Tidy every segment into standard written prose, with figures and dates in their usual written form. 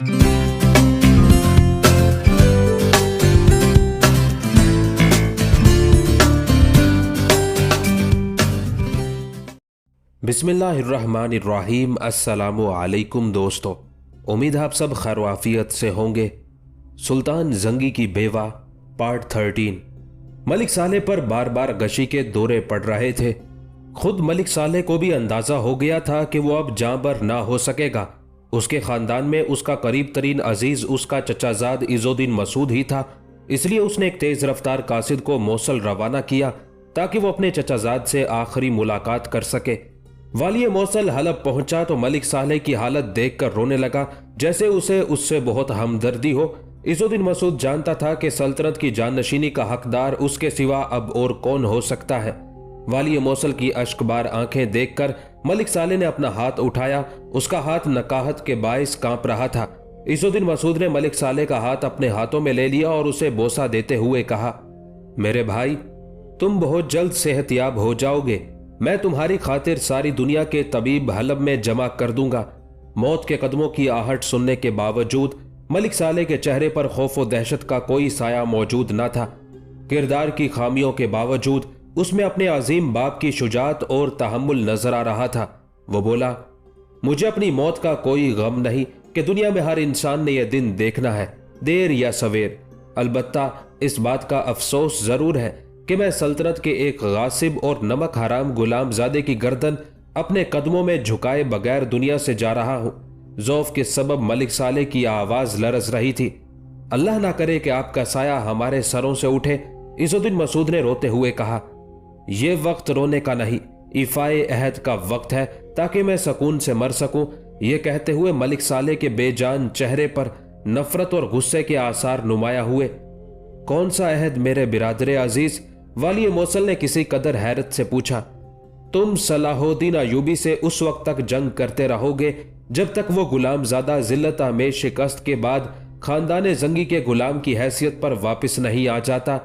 बिस्मिल्लाहिर्रहमानिर्रहीम। अस्सलामु अलैकुम दोस्तों, उम्मीद है आप सब खैर आफियत से होंगे। सुल्तान जंगी की बेवा पार्ट 13। मलिक सालेह पर बार बार गशी के दौरे पड़ रहे थे। खुद मलिक सालेह को भी अंदाजा हो गया था कि वो अब जांबर ना हो सकेगा। उसके खानदान में उसका करीब तरीन अजीज उसका चचाजाद इज़ुद्दीन मसूद ही था। इसलिए उसने एक तेज रफ्तार कासिद को मोसल रवाना किया ताकि वो अपने चचाजाद से आखिरी मुलाकात कर सके। वाली मोसल हलब पहुंचा तो मलिक सालेह की हालत देखकर रोने लगा, जैसे उसे उससे बहुत हमदर्दी हो। इज़ुद्दीन मसूद जानता था कि सल्तनत की जाननशीनी का हकदार उसके सिवा अब और कौन हो सकता है। वाली मोसल की अश्कबार आंखें देखकर मलिक सालेह ने अपना हाथ उठाया। उसका हाथ नकाहत के बाइस कांप रहा था। इज़ुद्दीन मसूद ने मलिक सालेह का हाथ अपने हाथों में ले लिया और उसे बोसा देते हुए कहा, मेरे भाई, तुम बहुत जल्द सेहतयाब हो जाओगे। मैं तुम्हारी खातिर सारी दुनिया के तबीब हलब में जमा कर दूंगा। मौत के कदमों की आहट सुनने के बावजूद मलिक सालेह के चेहरे पर खौफ व दहशत का कोई साया मौजूद न था। किरदार की खामियों के बावजूद उसमें अपने अजीम बाप की शुजात और तहम्मुल नजर आ रहा था। वो बोला, मुझे अपनी मौत का कोई गम नहीं कि दुनिया में हर इंसान ने यह दिन देखना है, देर या सवेर। अलबत्ता इस बात का अफसोस जरूर है कि मैं सल्तनत के एक गासिब और नमक हराम गुलाम जादे की गर्दन अपने कदमों में झुकाए बगैर दुनिया से जा रहा हूं। ज़ौफ के सबब मलिक सालेह की आवाज लरज रही थी। अल्लाह ना करे कि आपका साया हमारे सरों से उठे। इज़ुद्दीन मसूद ने रोते हुए कहा, यह वक्त रोने का नहीं, इफ़ाए अहद का वक्त है ताकि मैं सुकून से मर सकूं। यह कहते हुए मलिक सालेह के बेजान चेहरे पर नफरत और गुस्से के आसार नुमाया हुए। कौन सा अहद मेरे बिरादरे अजीज? वाली मोसल ने किसी कदर हैरत से पूछा। तुम सलाहुद्दीन अयूबी से उस वक्त तक जंग करते रहोगे जब तक वो गुलाम ज़ादा जिल्लत आमेज शिकस्त के बाद खानदान जंगी के गुलाम की हैसियत पर वापस नहीं आ जाता।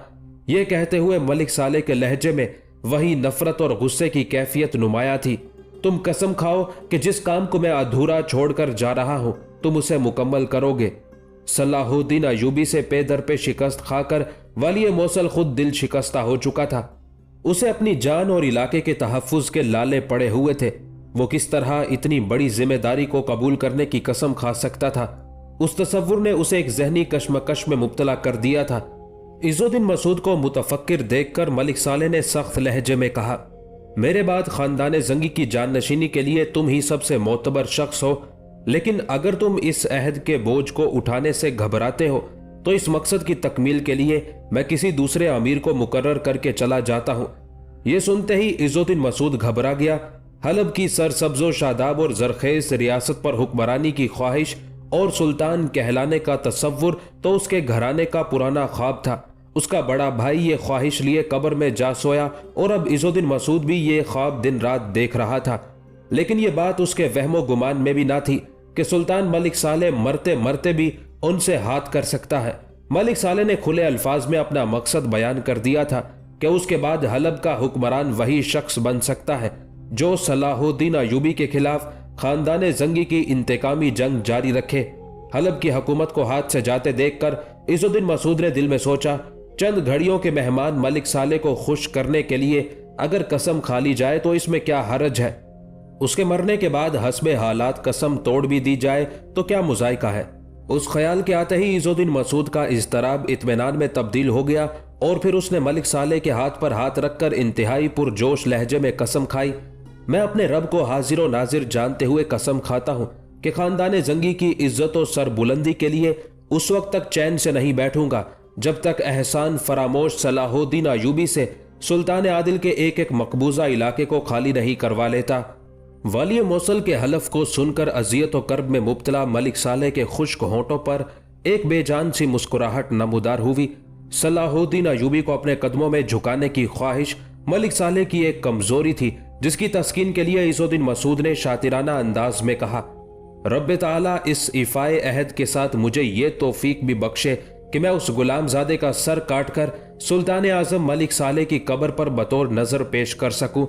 ये कहते हुए मलिक सालेह के लहजे में वही नफरत और गुस्से की कैफियत नुमाया थी। तुम कसम खाओ कि जिस काम को मैं अधूरा छोड़कर जा रहा हूं तुम उसे मुकम्मल करोगे। सलाहुद्दीन अयूबी से पे दर पे शिकस्त खाकर वाली मोसल खुद दिल शिकस्ता हो चुका था। उसे अपनी जान और इलाके के तहफ्फुज के लाले पड़े हुए थे। वो किस तरह इतनी बड़ी जिम्मेदारी को कबूल करने की कसम खा सकता था? उस तसव्वुर ने उसे एक जहनी कश्मकश में मुब्तला कर दिया था। इज़ुद्दीन मसूद को मुतफक्किर देखकर मलिक सालेह ने सख्त लहजे में कहा, मेरे बाद खानदान जंगी की जाननशीनी के लिए तुम ही सबसे मोतबर शख्स हो, लेकिन अगर तुम इस अहद के बोझ को उठाने से घबराते हो तो इस मकसद की तकमील के लिए मैं किसी दूसरे अमीर को मुकर्रर करके चला जाता हूं। यह सुनते ही इज़ुद्दीन मसूद घबरा गया। हलब की सरसब्जो शादाब और जरखेज रियासत पर हुक्मरानी की ख्वाहिश और सुल्तान कहलाने का तसव्वुर तो उसके घराने का पुराना ख्वाब था। उसका बड़ा भाई ये ख्वाहिश लिए कब्र में जा सोया और अब इज़ुद्दीन मसूद भी ये ख्वाब दिन रात देख रहा था। लेकिन यह बात उसके वहमो गुमान में भी ना थी कि सुल्तान मलिक सालेह मरते मरते भी उनसे हाथ कर सकता है। मलिक सालेह ने खुले अल्फाज में अपना मकसद बयान कर दिया था कि उसके बाद हलब का हुक्मरान वही शख्स बन सकता है जो सलाहुद्दीन अयूबी के खिलाफ खानदान जंगी की इंतकामी जंग जारी रखे। हलब की हुकूमत को हाथ से जाते देखकर इज़ुद्दीन मसूद ने दिल में सोचा, चंद घड़ियों के मेहमान मलिक सालेह को खुश करने के लिए अगर कसम खा ली जाए तो इसमें क्या हरज है? उसके मरने के बाद हस्बे हालात कसम तोड़ भी दी जाए तो क्या मुज़ायका है? उस ख्याल के आते ही इज़ुद्दीन मसूद का इज़्तिराब इत्मीनान में तब्दील हो गया और फिर उसने मलिक सालेह के हाथ पर हाथ रखकर इंतहाई पुरजोश लहजे में कसम खाई, मैं अपने रब को हाजिर व नाजिर जानते हुए कसम खाता हूं कि खानदान जंगी की इज्जत व सरबुलंदी के लिए उस वक्त तक चैन से नहीं बैठूंगा जब तक एहसान फरामोश सलाहुद्दीन अयूबी से सुल्तान आदिल के एक एक मकबूजा इलाके को खाली नहीं करवा लेता। वाली मोसल के हलफ को सुनकर अजियत व कर्ब में मुब्तला मलिक सालेह के खुश्क होंठों पर एक बेजान सी मुस्कुराहट नमूदार हुई। सलाहुद्दीन अयूबी को अपने कदमों में झुकाने की ख्वाहिश मलिक सालेह की एक कमजोरी थी, जिसकी तस्कीन के लिए इज़ुद्दीन मसूद ने शातिराना अंदाज में कहा, रब्बे ताला इस इफ़ाए अहद के साथ मुझे ये तौफीक भी बख्शे कि मैं उस गुलामजादे का सर काट कर सुल्तान आजम मलिक सालेह की कब्र पर बतौर नजर पेश कर सकूं।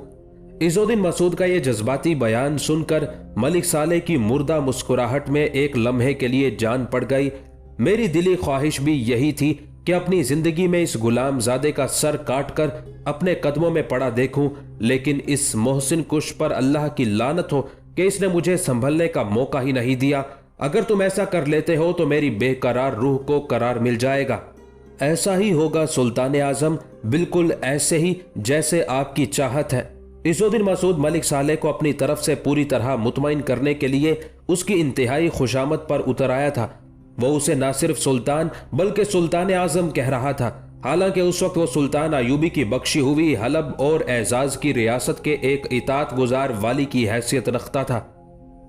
इज़ुद्दीन मसूद का ये जज्बाती बयान सुनकर मलिक सालेह की मुर्दा मुस्कुराहट में एक लम्हे के लिए जान पड़ गई। मेरी दिली ख्वाहिश भी यही थी कि अपनी जिंदगी में इस गुलामजादे का सर काट कर अपने कदमों में पड़ा देखूं, लेकिन इस मोहसिन कुश पर अल्लाह की लानत हो कि इसने मुझे संभलने का मौका ही नहीं दिया। अगर तुम ऐसा कर लेते हो तो मेरी बेकरार रूह को करार मिल जाएगा। ऐसा ही होगा सुल्तान आजम, बिल्कुल ऐसे ही जैसे आपकी चाहत है। इज़ुद्दीन मसूद मलिक सालेह को अपनी तरफ से पूरी तरह मुतमईन करने के लिए उसकी इंतहाई खुशामद पर उतर आया था। वो उसे न सिर्फ सुल्तान बल्कि सुल्तान आजम कह रहा था। हालांकि उस वक्त वो सुल्तान अयूबी की बख्शी हुई हलब और एजाज की रियासत के एक इताअत गुजार वाली की हैसियत रखता था।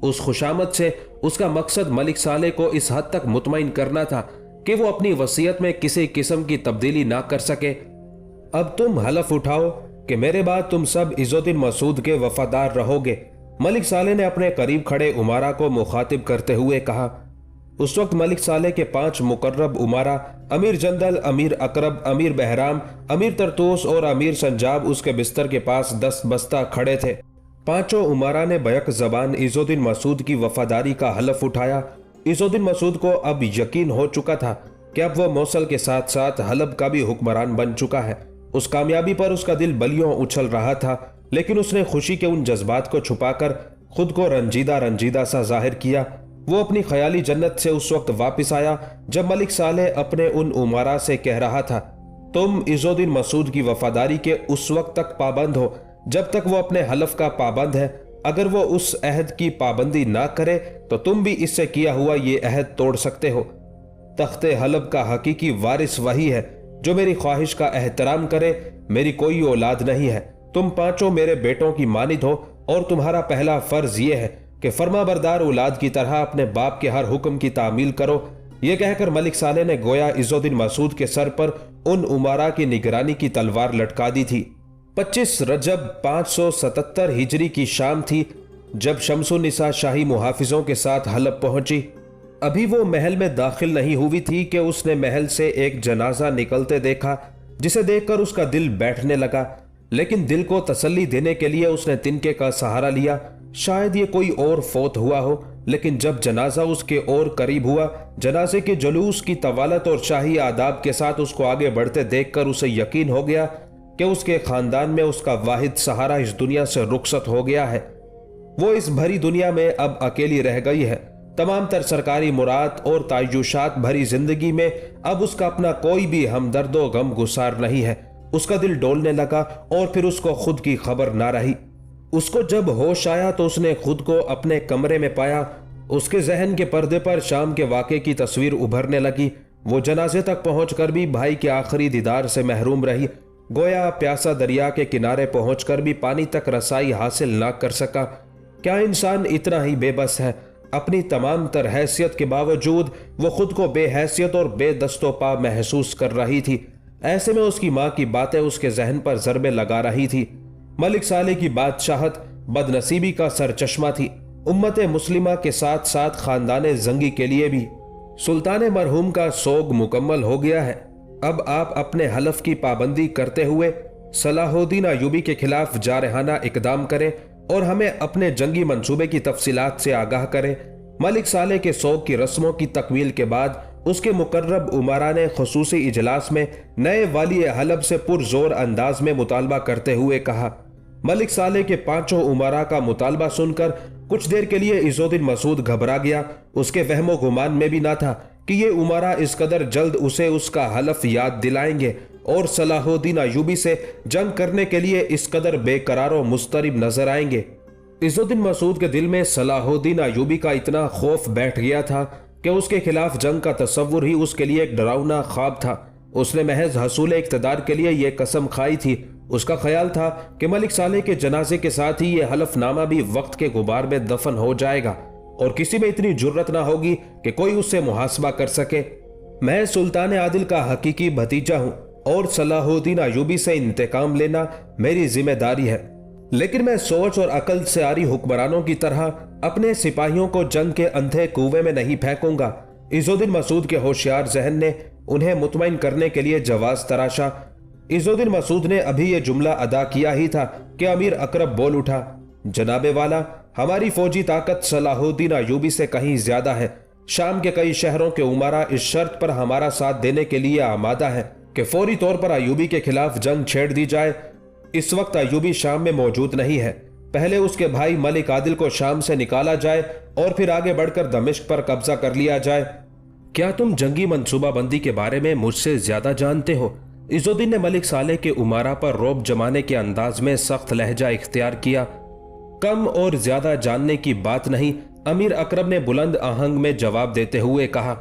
उस खुशामद से उसका मकसद मलिक सालेह को इस हद तक मुतमईन करना था कि वो अपनी वसीयत में किसी किस्म की तब्दीली ना कर सके। अब तुम हलफ उठाओ कि मेरे बाद तुम सब इज़ुद्दीन मसूद के वफादार रहोगे, मलिक सालेह ने अपने करीब खड़े उमारा को मुखातिब करते हुए कहा। उस वक्त मलिक सालेह के 5 मुकर्रब उमारा अमीर जंदल, अमीर अकरब, अमीर बहराम, अमीर तरतूस और अमीर संजाब उसके बिस्तर के पास 10 बस्ता खड़े थे। पांचों उमारा ने बैक जबान इज़ुद्दीन मसूद की वफादारी का हलफ उठाया। इज़ुद्दीन मसूद को अब यकीन हो चुका था कि अब वह मौसल के साथ साथ हलब का भी हुक्मरान बन चुका है। उस कामयाबी पर उसका दिल बलियों उछल रहा था, लेकिन उसने खुशी के उन जज्बात को छुपाकर खुद को रंजीदा रंजीदा सा जाहिर किया। वो अपनी ख्याली जन्नत से उस वक्त वापस आया जब मलिक सालेह अपने उन उमारा से कह रहा था, तुम इज़ुद्दीन मसूद की वफादारी के उस वक्त तक पाबंद हो जब तक वो अपने हलफ का पाबंद है। अगर वो उस अहद की पाबंदी ना करे तो तुम भी इससे किया हुआ ये अहद तोड़ सकते हो। तख्ते हलब का हकीकी वारिस वही है जो मेरी ख्वाहिश का एहतराम करे। मेरी कोई औलाद नहीं है, तुम पांचों मेरे बेटों की मानिद हो और तुम्हारा पहला फर्ज ये है कि फर्माबरदार औलाद की तरह अपने बाप के हर हुक्म की तामील करो। यह कहकर मलिक सालेह ने गोया इज़ुद्दीन मसूद के सर पर उन उमारा की निगरानी की तलवार लटका दी थी। 25 रजब 577 हिजरी की शाम थी जब शमसुन्निसा शाही मुहाफिजों के साथ हलब पहुंची। अभी वो महल में दाखिल नहीं हुई थी कि उसने महल से एक जनाजा निकलते देखा, जिसे देखकर उसका दिल बैठने लगा। लेकिन दिल को तसल्ली देने के लिए उसने तिनके का सहारा लिया, शायद ये कोई और फौत हुआ हो। लेकिन जब जनाजा उसके और करीब हुआ, जनाजे के जुलूस की तवालत और शाही आदाब के साथ उसको आगे बढ़ते देखकर उसे यकीन हो गया कि उसके खानदान में उसका वाहिद सहारा इस दुनिया से रुखसत हो गया है। वो इस भरी दुनिया में अब अकेली रह गई है। तमाम तर सरकारी मुराद और तायुशात भरी जिंदगी में अब उसका अपना कोई भी हमदर्दो गम गुसार नहीं है। उसका दिल डोलने लगा और फिर उसको खुद की खबर ना रही। उसको जब होश आया तो उसने खुद को अपने कमरे में पाया। उसके जहन के पर्दे पर शाम के वाक़े की तस्वीर उभरने लगी। वो जनाजे तक पहुंचकर भी भाई के आखिरी दीदार से महरूम रही। गोया प्यासा दरिया के किनारे पहुंचकर भी पानी तक रसाई हासिल ना कर सका। क्या इंसान इतना ही बेबस है? अपनी तमाम तर हैसियत के बावजूद वो खुद को बेहैसियत और बेदस्तो पा महसूस कर रही थी। ऐसे में उसकी माँ की बातें उसके जहन पर ज़रबे लगा रही थी। मलिक सालेह की बादशाहत बदनसीबी का सरचश्मा थी। उम्मत मुस्लिमा के साथ साथ खानदान जंगी के लिए भी सुल्तान मरहूम का सोग मुकम्मल हो गया है। अब आप अपने हलफ की पाबंदी करते हुए सलाहुद्दीन अयूबी के खिलाफ जारहाना इकदाम करें और हमें अपने जंगी मंसूबे की तफसीलात से आगाह करें। मलिक सालेह के सोग की रस्मों की तकमील के बाद उसके मुकर्रब उमारा ने खुसूसी इजलास में नए वाली हलब से पुरजोर अंदाज में मुतालबा करते हुए कहा। मलिक सालेह के पांचों उमारा का मुतालबा सुनकर कुछ देर के लिए इज़ुद्दीन मसूद घबरा गया। उसके वहमो गुमान में भी ना था कि ये उमारा इस कदर जल्द उसे उसका हलफ याद दिलाएंगे और सलाहुद्दीन अयूबी से जंग करने के लिए इस कदर बेकरार और मुस्तरिब नजर आएंगे। इज़ुद्दीन मसूद के दिल में सलाहुद्दीन अयूबी का इतना खौफ बैठ गया था कि उसके खिलाफ जंग का तस्वुर ही उसके लिए एक डरावना ख्वाब था। उसने महज हसूल इक़्तिदार के लिए यह कसम खाई थी। उसका ख्याल था कि मलिक सालेह के जनाजे के साथ ही यह हलफनामा भी वक्त के गुबार में दफन हो जाएगा और किसी में इतनी जुर्रत ना होगी कि कोई उससे मुहासबा कर सके। मैं सुल्तान आदिल का हकीकी भतीजा हूं और सलाहुद्दीन अयूबी से इंतकाम लेना मेरी जिम्मेदारी है, लेकिन मैं सोच और अकल से आरी हुक्मरानों की तरह अपने सिपाहियों को जंग के अंधे कुएं में नहीं फेंकूंगा। इज़ुद्दीन मसूद के होशियार जहन ने उन्हें मुतमईन करने के लिए जवाब तराशा। इज़ुद्दीन मसूद ने अभी ये जुमला अदा किया ही था कि अमीर अकरब बोल उठा, जनाबे वाला, हमारी फौजी ताकत सलाहुद्दीन अयूबी से कहीं ज्यादा है। शाम के कई शहरों के उमरा इस शर्त पर हमारा साथ देने के लिए आमादा है कि फौरी तौर पर अयूबी के खिलाफ जंग छेड़ दी जाए। इस वक्त अयूबी शाम में मौजूद नहीं है। पहले उसके भाई मलिक आदिल को शाम से निकाला जाए और फिर आगे बढ़कर दमिश्क पर कब्जा कर लिया जाए। क्या तुम जंगी मंसूबाबंदी के बारे में मुझसे ज्यादा जानते हो? इज़ुद्दीन ने मलिक सालेह के उमारा पर रौब जमाने के अंदाज में सख्त लहजा इख्तियार किया। कम और ज्यादा जानने की बात नहीं, अमीर अकरब ने बुलंद आहंग में जवाब देते हुए कहा,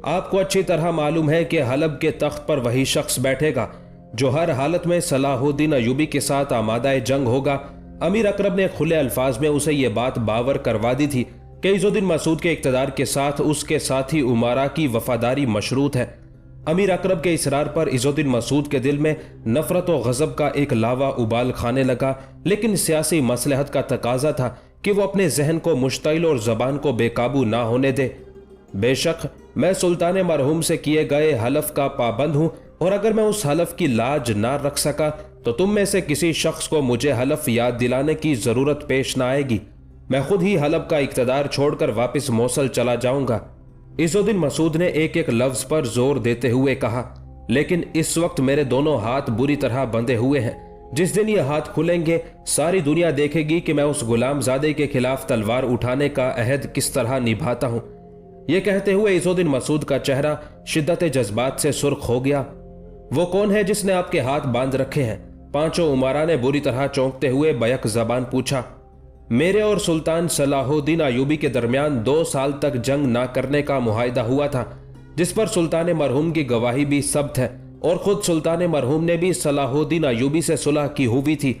आपको अच्छी तरह मालूम है कि हलब के तख्त पर वही शख्स बैठेगा जो हर हालत में सलाहुद्दीन अयूबी के साथ आमादा जंग होगा। अमीर अकरब ने खुले अल्फाज में उसे यह बात बावर करवा दी थी कि इज़ुद्दीन मसूद के इक़्तिदार के साथ उसके साथी उमारा की वफादारी मशरूत है। अमीर अकरब के इसरार पर इज़ुद्दीन मसूद के दिल में नफरत और गज़ब का एक लावा उबाल खाने लगा, लेकिन सियासी मसलहत का तकाजा था कि वो अपने जहन को मुश्तइल और जबान को बेकाबू ना होने दे। बेशक मैं सुल्तान मरहूम से किए गए हलफ का पाबंद हूं, और अगर मैं उस हलफ की लाज ना रख सका तो तुम में से किसी शख्स को मुझे हलफ याद दिलाने की जरूरत पेश ना आएगी। मैं खुद ही हलफ का इक़्तिदार छोड़कर वापस मौसल चला जाऊंगा। इज़ुद्दीन मसूद ने एक एक लफ्ज पर जोर देते हुए कहा, लेकिन इस वक्त मेरे दोनों हाथ बुरी तरह बंधे हुए हैं। जिस दिन ये हाथ खुलेंगे सारी दुनिया देखेगी कि मैं उस गुलामजादे के खिलाफ तलवार उठाने का अहद किस तरह निभाता हूं। यह कहते हुए इज़ुद्दीन मसूद का चेहरा शिद्दत जज्बात से सुर्ख हो गया। वो कौन है जिसने आपके हाथ बांध रखे हैं? पांचों उमारा ने बुरी तरह चौंकते हुए बैक जबान पूछा। मेरे और सुल्तान सलाहुद्दीन अयूबी के दरमियान 2 साल तक जंग ना करने का मुआहिदा हुआ था, जिस पर सुल्तान मरहूम की गवाही भी सब्त है, और खुद सुल्तान मरहूम ने भी सलाहुद्दीन अयूबी से सुलह की हुई थी।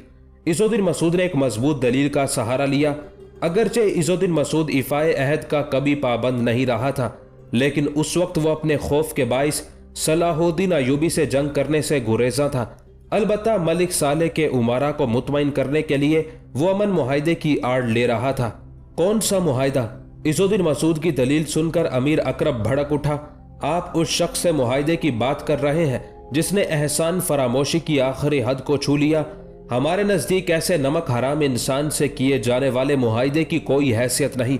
इज़ुद्दीन मसूद ने एक मजबूत दलील का सहारा लिया। अगरचे इज़ुद्दीन मसूद इफ़ाए अहद का कभी पाबंद नहीं रहा था, लेकिन उस वक्त वो अपने खौफ के बाइस सलाहुद्दीन अयूबी से जंग करने से गुरेजा था। अलबत्ता मलिक सालेह के उमारा को मुतमईन करने के लिए वो अमन मुआहिदे की आड़ ले रहा था। कौन सा मुआहिदा? इज़ुद्दीन मसूद की दलील सुनकर अमीर अकरब भड़क उठा। आप उस शख्स से मुआहिदे की बात कर रहे हैं जिसने एहसान फरामोशी की आखिरी हद को छू लिया। हमारे नजदीक ऐसे नमक हराम इंसान से किए जाने वाले मुआहिदे की कोई हैसियत नहीं।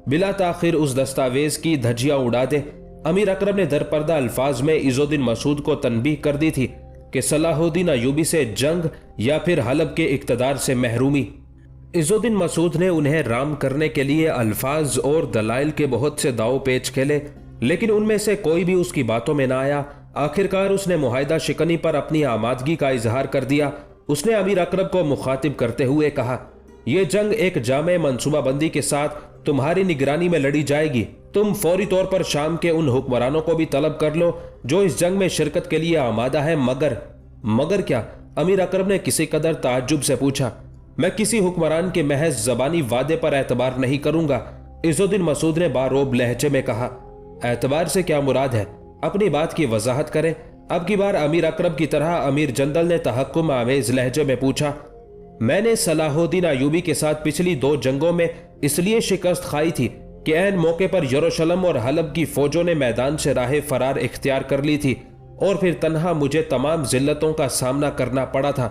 बिला ताखिर उस दस्तावेज की धज्जियां उड़ा दे। अमीर अकरब ने दरपर्दा अल्फाज में इज़ुद्दीन मसूद को तनबीह कर दी थी कि सलाहुद्दीन अयूबी से जंग या फिर हलब के इक़्तिदार से महरूमी। इज़ुद्दीन मसूद ने उन्हें राम करने के लिए अल्फाज और दलाइल के बहुत से दाव पेच खेले, लेकिन उनमें से कोई भी उसकी बातों में ना आया। आखिरकार उसने मुआहिदा शिकनी पर अपनी आमादगी का इजहार कर दिया। उसने अमीर अकरब को मुखातिब करते हुए कहा, यह जंग एक जामे मंसूबाबंदी के साथ तुम्हारी निगरानी में लड़ी जाएगी। तुम फौरी तौर पर शाम के उन हुक्मरानों को भी तलब कर लो जो इस जंग में शिरकत के लिए आमादा है। मगर क्या? अमीर अकरब ने किसी कदर ताज्जुब से पूछा। मैं किसी हुक्मरान के महज जबानी वादे पर एतबार नहीं करूंगा, इज़ुद्दीन मसूद ने बारोब लहजे में कहा। एतबार से क्या मुराद है? अपनी बात की वजाहत करें। अब की बार अमीर अकरब की तरह अमीर जंदल ने तहक्कुम आमेज लहजे में पूछा। मैंने सलाहुद्दीन अयूबी के साथ पिछली 2 जंगों में इसलिए शिकस्त खाई थी कि ऐन मौके पर यरूशलेम और हलब की फौजों ने मैदान से राह फरार इख्तियार कर ली थी, और फिर तन्हा मुझे तमाम जिल्लतों का सामना करना पड़ा था।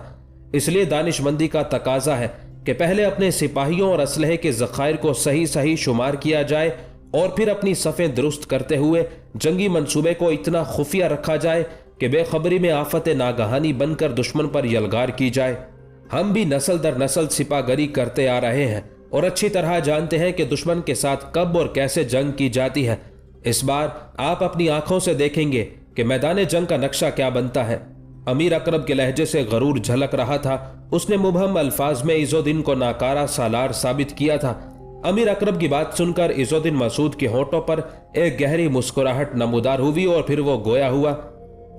इसलिए दानिशमंदी का तकाजा है कि पहले अपने सिपाहियों और असलहे के ज़खायर को सही सही शुमार किया जाए, और फिर अपनी सफ़ें दुरुस्त करते हुए जंगी मंसूबे को इतना खुफिया रखा जाए कि बेखबरी में आफत नागहानी बनकर दुश्मन पर यलगार की जाए। हम भी नस्ल दर नस्ल सिपागरी करते आ रहे हैं और अच्छी तरह जानते हैं कि दुश्मन के साथ कब और कैसे जंग की जाती है। इस बार आप अपनी आंखों से देखेंगे कि मैदान जंग का नक्शा क्या बनता है। अमीर अकरब के लहजे से गरूर झलक रहा था। उसने मुबहम अल्फाज में इज़ुद्दीन को नाकारा सालार साबित किया था। अमीर अकरब की बात सुनकर इज़ुद्दीन मसूद के होठों पर एक गहरी मुस्कुराहट नमूदार हुई और फिर वो गोया हुआ।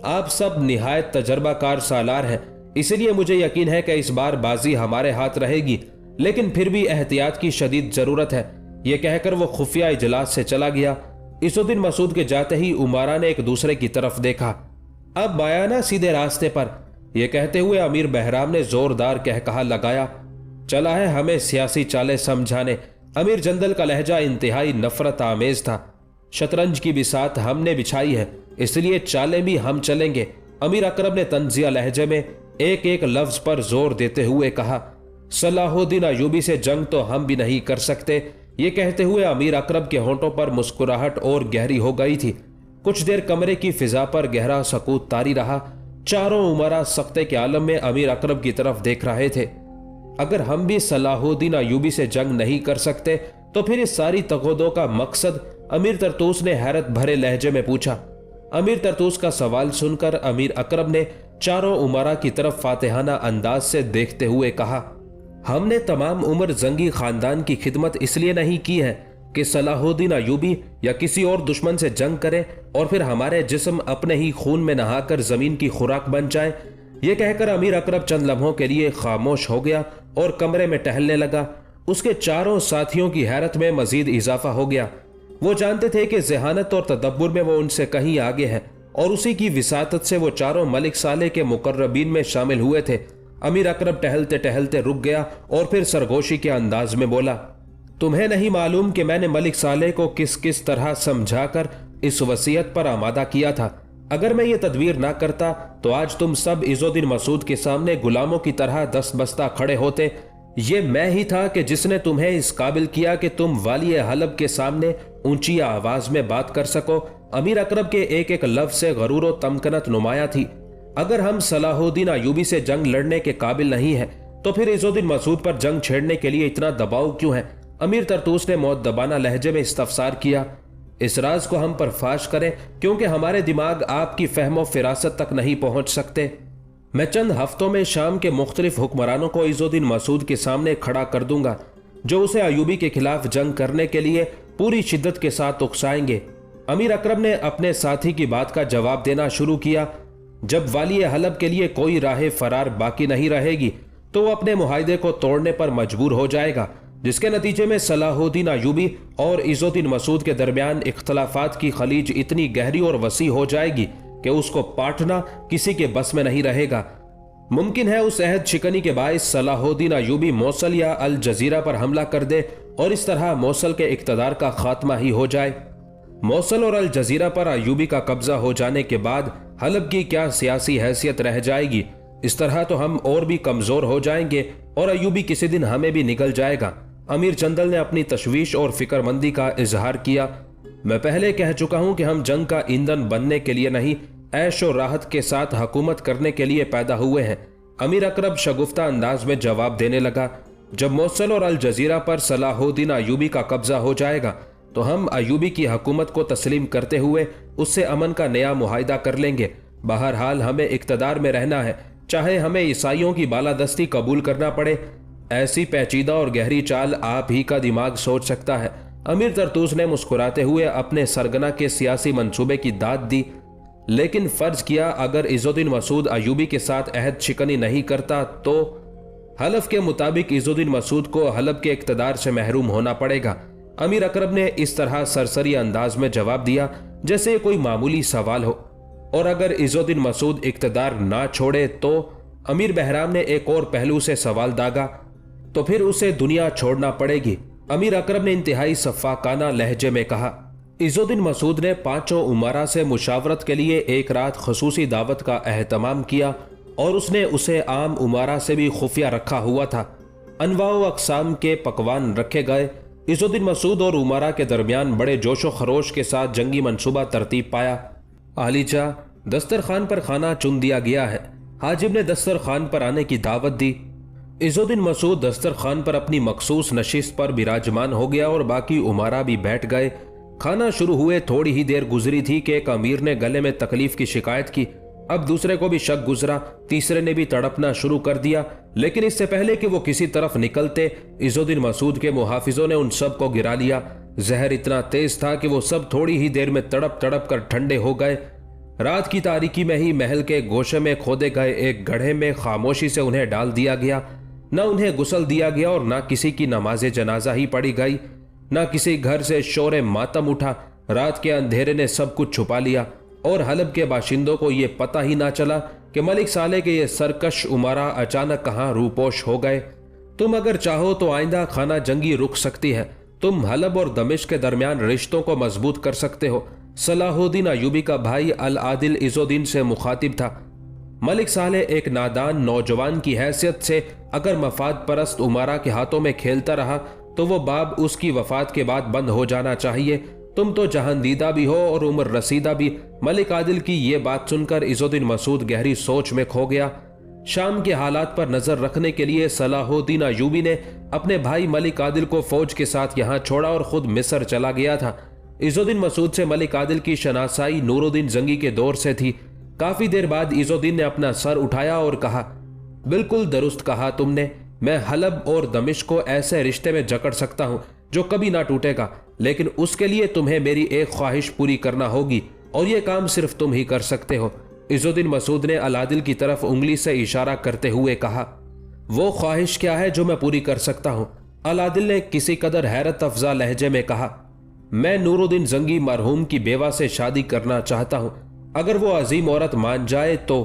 आप सब निहायत तजर्बाकार सालार हैं, इसलिए मुझे यकीन है कि इस बार बाजी हमारे हाथ रहेगी, लेकिन फिर भी एहतियात की शदीद जरूरत है। यह कहकर वो खुफिया इजलास से चला गया। इज़ुद्दीन मसूद के जाते ही उमारा ने एक दूसरे की तरफ देखा। अब आया ना सीधे रास्ते पर। यह कहते हुए अमीर बहराम ने जोरदार कहकहा लगाया। चला है हमें सियासी चालें समझाने। अमीर जंदल का लहजा इंतहाई नफरत आमेज था। शतरंज की बिसात हमने बिछाई है, इसलिए चालें भी हम चलेंगे। अमीर अकरब ने तंजिया लहजे में एक एक लफ्ज पर जोर देते हुए कहा। सलाहुद्दीन अयूबी से जंग तो हम भी नहीं कर सकते। ये कहते हुए अमीर अकरम के होंठों पर मुस्कुराहट और गहरी हो गई थी। कुछ देर कमरे की फिजा पर गहरा सकूत तारी रहा। चारों उमरा सख्ते के आलम में अमीर अकरम की तरफ देख रहे थे। अगर हम भी सलाहुद्दीन अयूबी से जंग नहीं कर सकते तो फिर इस सारी तगोदों का मकसद? अमीर तरतूस ने हैरत भरे लहजे में पूछा। अमीर तरतूस का सवाल सुनकर अमीर अकरम ने चारों उमरा की तरफ फातिहाना अंदाज से देखते हुए कहा, हमने तमाम उम्र जंगी खानदान की खिदमत इसलिए नहीं की है कि सलाहुद्दीन अयूबी या किसी और दुश्मन से जंग करे और फिर हमारे जिस्म अपने ही खून में नहाकर जमीन की खुराक बन जाए। ये कहकर अमीर अकरम चंद लम्हों के लिए खामोश हो गया और कमरे में टहलने लगा। उसके चारों साथियों की हैरत में मजीद इजाफा हो गया। वो जानते थे कि ज़हानत और तदब्बुर में वो उनसे कहीं आगे है और उसी की विसातत से वो चारों मलिक साले के मुकर्रबीन में शामिल हुए थे। अमीर अकरम टहलते टहलते रुक गया और फिर सरगोशी के अंदाज में बोला, तुम्हें नहीं मालूम कि मैंने मलिक साले को किस किस तरह समझाकर इस वसीयत पर आमादा किया था। अगर मैं ये तदबीर ना करता तो आज तुम सब इज़्ज़ुद्दीन मसूद के सामने गुलामों की तरह दस्त बस्ता खड़े होते। ये मैं ही था कि जिसने तुम्हें इस काबिल किया कि तुम वाली हलब के सामने ऊंची आवाज में बात कर सको। अमीर अकरम के एक एक लफ्ज से गरूर व तमकनत नुमाया थी। अगर हम सलाहुद्दीन अयूबी से जंग लड़ने के काबिल नहीं है तो फिर इज़्ज़ुद्दीन मसूद पर जंग छेड़ने के लिए इतना दबाव क्यों है? अमीर तरतूस ने मौदबाना लहजे में इस्तफसार किया। इस राज को हम पर फाश करें क्योंकि हमारे दिमाग आपकी फहमो फिरासत तक नहीं पहुंच सकते। मैं चंद हफ्तों में शाम के मुख्तलिफ हुक्मरानों को इज़्ज़ुद्दीन मसूद के सामने खड़ा कर दूंगा जो उसे अयूबी के खिलाफ जंग करने के लिए पूरी शिद्दत के साथ उकसाएंगे। अमीर अकरम ने अपने साथी की बात का जवाब देना शुरू किया। जब वाली हलब के लिए कोई राह फरार बाकी नहीं रहेगी तो वो अपने मुआहदे को तोड़ने पर मजबूर हो जाएगा, जिसके नतीजे में सलाहुद्दीन अयूबी और इज़्ज़ुद्दीन मसूद के दरमियान इख्तलाफात की खलीज इतनी गहरी और वसी हो जाएगी कि उसको पाटना किसी के बस में नहीं रहेगा। मुमकिन है उस अहद शिकनी के बायस सलाहुद्दीन अयूबी मौसल या अल जजीरा पर हमला कर दे और इस तरह मौसल के इक्तदार का खात्मा ही हो जाए। मौसल और अल जजीरा पर अयूबी का कब्जा हो जाने के बाद हलब की क्या सियासी हैसियत रह जाएगी? इस तरह तो हम और भी कमजोर हो जाएंगे और अयूबी किसी दिन हमें भी निगल जाएगा। अमीर चंदल ने अपनी तशवीश और फिक्रमंदी का इजहार किया। मैं पहले कह चुका हूं कि हम जंग का ईंधन बनने के लिए नहीं, ऐश और राहत के साथ हुकूमत करने के लिए पैदा हुए हैं। अमीर अकरम शगुफ्ता अंदाज में जवाब देने लगा। जब मौसल और अल जजीरा पर सलाहुद्दीन अयूबी का कब्जा हो जाएगा तो हम अयूबी की हुकूमत को तस्लीम करते हुए उससे अमन का नया मुआहिदा कर लेंगे। बहरहाल हमें इक्तदार में रहना है, चाहे हमें ईसाइयों की बालादस्ती कबूल करना पड़े। ऐसी पेचीदा और गहरी चाल आप ही का दिमाग सोच सकता है। अमीर तरतूस ने मुस्कुराते हुए अपने सरगना के सियासी मंसूबे की दाद दी। लेकिन फर्ज किया अगर इज़्ज़ुद्दीन मसूद अयूबी के साथ अहद शिकनी नहीं करता तो हलफ के मुताबिक इज़्ज़ुद्दीन मसूद को हलब के इक्तदार से महरूम होना पड़ेगा। अमीर अकरम ने इस तरह सरसरी अंदाज में जवाब दिया जैसे कोई मामूली सवाल हो। और अगर इज़्ज़ुद्दीन मसूद इक्तदार ना छोड़े तो? अमीर बहराम ने एक और पहलू से सवाल दागा। तो फिर उसे दुनिया छोड़ना पड़ेगी। अमीर अकरम ने इंतहाई सफ़ाकाना लहजे में कहा। इज़्ज़ुद्दीन मसूद ने पांचों उमरा से मुशावरत के लिए एक रात खसूसी दावत का एहतमाम किया और उसने उसे आम उमरा से भी खुफिया रखा हुआ था। अनवाओ अक़साम के पकवान रखे गए। इज़्ज़ुद्दीन मसूद और उमरा के दरमियान बड़े जोशो खरोश के साथ जंगी मंसूबा तरतीब पाया। आलीजा दस्तरखान पर खाना चुन दिया गया है। हाजिब ने दस्तरखान पर आने की दावत दी। इज़्ज़ुद्दीन मसूद दस्तरखान पर अपनी मखसूस नशिस्त पर विराजमान हो गया और बाकी उमरा भी बैठ गए। खाना शुरू हुए थोड़ी ही देर गुजरी थी कि एक अमीर ने गले में तकलीफ की शिकायत की। अब दूसरे को भी शक गुजरा, तीसरे ने भी तड़पना शुरू कर दिया। लेकिन इससे पहले कि वो किसी तरफ निकलते इज़्ज़ुद्दीन मसूद के मुहाफिजों ने उन सब को गिरा लिया। जहर इतना तेज था कि वो सब थोड़ी ही देर में तड़प तड़प कर ठंडे हो गए। रात की तारीकी में ही महल के गोशे में खोदे गए एक गड्ढे में खामोशी से उन्हें डाल दिया गया। न उन्हें गुस्ल दिया गया और न किसी की नमाज जनाजा ही पढ़ी गई। न किसी घर से शोर मातम उठा। रात के अंधेरे ने सब कुछ छुपा लिया और हलब के बाशिंदों को यह पता ही ना चला कि मलिक साले के ये सरकश उमरा अचानक कहां रूपोश हो गए। तुम अगर चाहो तो आइंदा खाना जंगी रुक सकती है। तुम हलब और दमिश्क के दरमियान रिश्तों को मजबूत कर सकते हो। सलाहुद्दीन अयूबी का भाई अल आदिल इज़्ज़ुद्दीन से मुखातिब था। मलिक साले एक नादान नौजवान की हैसियत से अगर मफाद परस्त उमारा के हाथों में खेलता रहा तो वो बाब उसकी वफात के बाद बंद हो जाना चाहिए। तुम तो जहांदीदा भी हो और उम्र रसीदा भी। मलिक आदिल की ये बात सुनकर इज़ुद्दीन मसूद गहरी सोच में खो गया। शाम के हालात पर नजर रखने के लिए सलाहुद्दीन अय्यूबी ने अपने भाई मलिक आदिल को फौज के साथ यहाँ छोड़ा और खुद मिस्र चला गया था। इज़ुद्दीन मसूद से मलिक आदिल की शनासाई नूरुद्दीन जंगी के दौर से थी। काफी देर बाद इज़ुद्दीन ने अपना सर उठाया और कहा, बिल्कुल दुरुस्त कहा तुमने। मैं हलब और दमिश्क को ऐसे रिश्ते में जकड़ सकता हूँ जो कभी ना टूटेगा, लेकिन उसके लिए तुम्हें मेरी एक ख्वाहिश पूरी करना होगी और यह काम सिर्फ तुम ही कर सकते हो। इज़ुद्दीन मसूद ने अलादिल की तरफ उंगली से इशारा करते हुए कहा, वो ख्वाहिश क्या है जो मैं पूरी कर सकता हूँ? अलादिल ने किसी कदर हैरत अफजा लहजे में कहा, मैं नूरुद्दीन जंगी मरहूम की बेवा से शादी करना चाहता हूँ। अगर वो अजीम औरत मान जाए तो।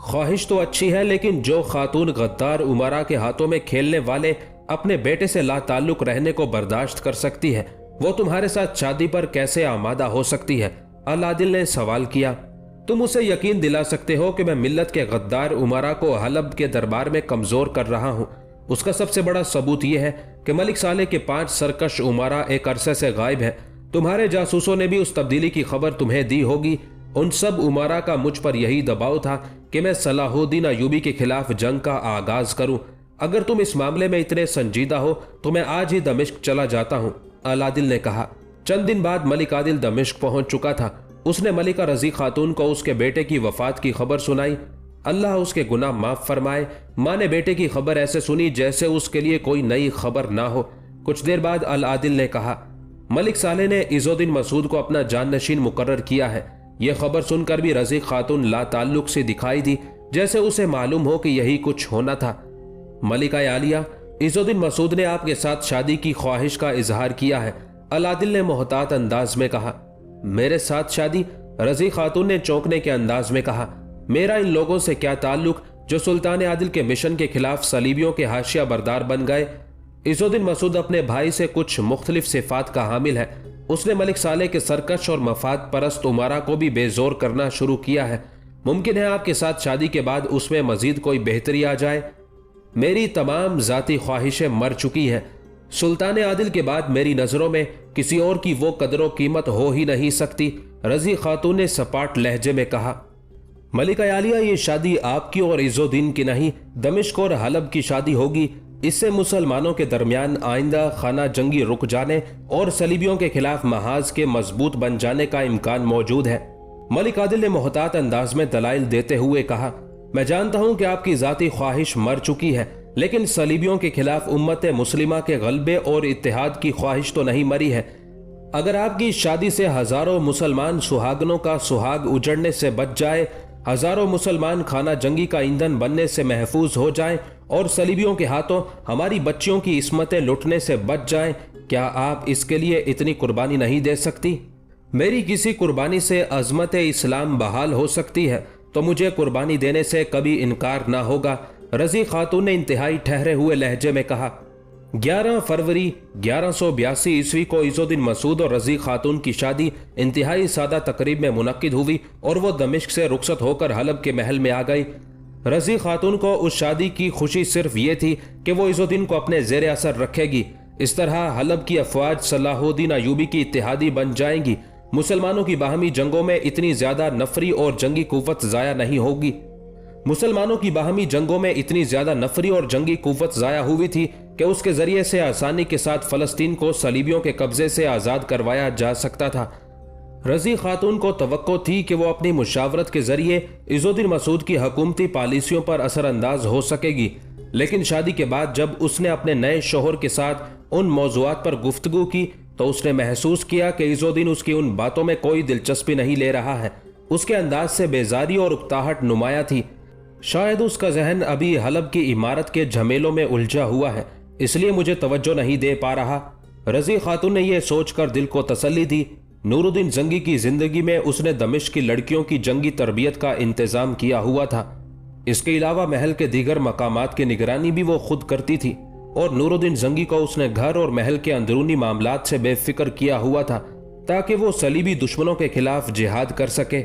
ख्वाहिश तो अच्छी है, लेकिन जो खातून गद्दार उमरा के हाथों में खेलने वाले अपने बेटे से लाताल्लुक रहने को बर्दाश्त कर सकती है, वो तुम्हारे साथ शादी पर कैसे आमादा हो सकती है? अलादिल ने सवाल किया। तुम उसे यकीन दिला सकते हो कि मैं मिल्लत के गद्दार उमरा को हलब के दरबार में कमजोर कर रहा हूँ। उसका सबसे बड़ा सबूत यह है कि मलिक सालेह के 5 सरकश उमरा एक अरसे से गायब है। तुम्हारे जासूसों ने भी उस तब्दीली की खबर तुम्हें दी होगी। उन सब उमरा का मुझ पर यही दबाव था कि मैं सलाहुद्दीन अय्यूबी के खिलाफ जंग का आगाज करूं। अगर तुम इस मामले में इतने संजीदा हो तो मैं आज ही दमिश्क चला जाता हूं, अलादिल ने कहा। चंद दिन बाद मलिक आदिल दमिश्क पहुंच चुका था। उसने मलिका रजी खातून को उसके बेटे की वफात की खबर सुनाई। अल्लाह उसके गुनाह माफ फरमाए। माँ ने बेटे की खबर ऐसे सुनी जैसे उसके लिए कोई नई खबर ना हो। कुछ देर बाद अलादिल ने कहा, मलिक सालेह ने इज़ुद्दीन मसूद को अपना जाननशीन मुकर्रर किया है। यह खबर सुनकर भी रजी खातून लाताल्लुक से दिखाई दी, जैसे उसे मालूम हो कि यही कुछ होना था। मलिका आलिया, इज़ुद्दीन मसूद ने आपके साथ शादी की ख्वाहिश का इजहार किया है, अलादिल ने मोहतात अंदाज में कहा। मेरे साथ शादी? रजी खातून ने चौंकने के अंदाज में कहा। मेरा इन लोगों से क्या ताल्लुक जो सुल्तान आदिल के मिशन के खिलाफ सलीबियों के हाशिया बरदार बन गए? इज़ुद्दीन मसूद अपने भाई से कुछ मुख्तलिफ सिफात का हामिल है। उसने मलिक सालेह के सरकश और मफाद परस्त उमरा को भी बेजोर करना शुरू किया है। मुमकिन है आपके साथ शादी के बाद उसमें मजीद कोई बेहतरी आ जाए। मेरी तमाम जाती ख्वाहिशें मर चुकी हैं। सुल्तान आदिल के बाद मेरी नजरों में किसी और की वो कदर कीमत हो ही नहीं सकती, रजी खातून ने सपाट लहजे में कहा। मलिका आलिया, ये शादी आपकी और इज़ुद्दीन की नहीं, दमिश्क और हलब की शादी होगी। इससे मुसलमानों के दरमियान आइंदा खाना जंगी रुक जाने और सलीबियों के खिलाफ महाज के मजबूत बन जाने का इम्कान मौजूद है। मलिक आदिल ने मोहतात अंदाज में दलाइल देते हुए कहा, मैं जानता हूं कि आपकी जाती ख्वाहिश मर चुकी है, लेकिन सलीबियों के खिलाफ उम्मत मुस्लिमा के गलबे और इत्तेहाद की ख्वाहिश तो नहीं मरी है। अगर आपकी शादी से हजारों मुसलमान सुहागनों का सुहाग उजड़ने से बच जाए, हजारों मुसलमान खाना जंगी का ईंधन बनने से महफूज हो जाएं और सलीबियों के हाथों हमारी बच्चियों की इस्मतें लुटने से बच जाएं, क्या आप इसके लिए इतनी कुर्बानी नहीं दे सकती? मेरी किसी कुर्बानी से अजमत इस्लाम बहाल हो सकती है तो मुझे कुर्बानी देने से कभी इनकार ना होगा, रजी खातून ने इंतहाई ठहरे हुए लहजे में कहा। 11 फरवरी 1182 ईस्वी को इज़ुद्दीन मसूद और रजी खातून की शादी इंतहाई सादा तकरीब में मुनक्किद हुई और वो दमिश्क से रुखसत होकर हलब के महल में आ गई। रजी खातून को उस शादी की खुशी सिर्फ ये थी कि वो इज़ुद्दीन को अपने जेर असर रखेगी। इस तरह हलब की अफवाज सलाहुद्दीन अय्यूबी की इत्तेहादी बन जाएंगी। मुसलमानों की बाहमी जंगों में इतनी ज्यादा नफरी और जंगी कुव्वत जाया नहीं होगी। मुसलमानों की बाहमी जंगों में इतनी ज्यादा नफरी और जंगी कुव्वत जाया हुई थी कि उसके जरिए से आसानी के साथ फलस्तीन को सलीबियों के कब्जे से आजाद करवाया जा सकता था। रजी खातून को तवक्को थी कि वो अपनी मुशावरत के जरिए इज़ुद्दीन मसूद की हुकूमती पॉलिसियों पर असरअंदाज हो सकेगी, लेकिन शादी के बाद जब उसने अपने नए शोहर के साथ उन मौज़ूआत पर गुफ्तगू की तो उसने महसूस किया कि इज़ुद्दीन उसकी उन बातों में कोई दिलचस्पी नहीं ले रहा है। उसके अंदाज से बेजारी और उकताहट नुमाया थी। शायद उसका जहन अभी हलब की इमारत के झमेलों में उलझा हुआ है, इसलिए मुझे तवज्जो नहीं दे पा रहा। रजी खातून ने यह सोचकर दिल को तसल्ली दी। नूरुद्दीन जंगी की जिंदगी में उसने दमिश्क की लड़कियों की जंगी तरबियत का इंतजाम किया हुआ था। इसके अलावा महल के दीगर मकामात की निगरानी भी वो खुद करती थी और नूरुद्दीन जंगी को उसने घर और महल के अंदरूनी मामलात से बेफिक्र किया हुआ था ताकि वो सलीबी दुश्मनों के खिलाफ जिहाद कर सके।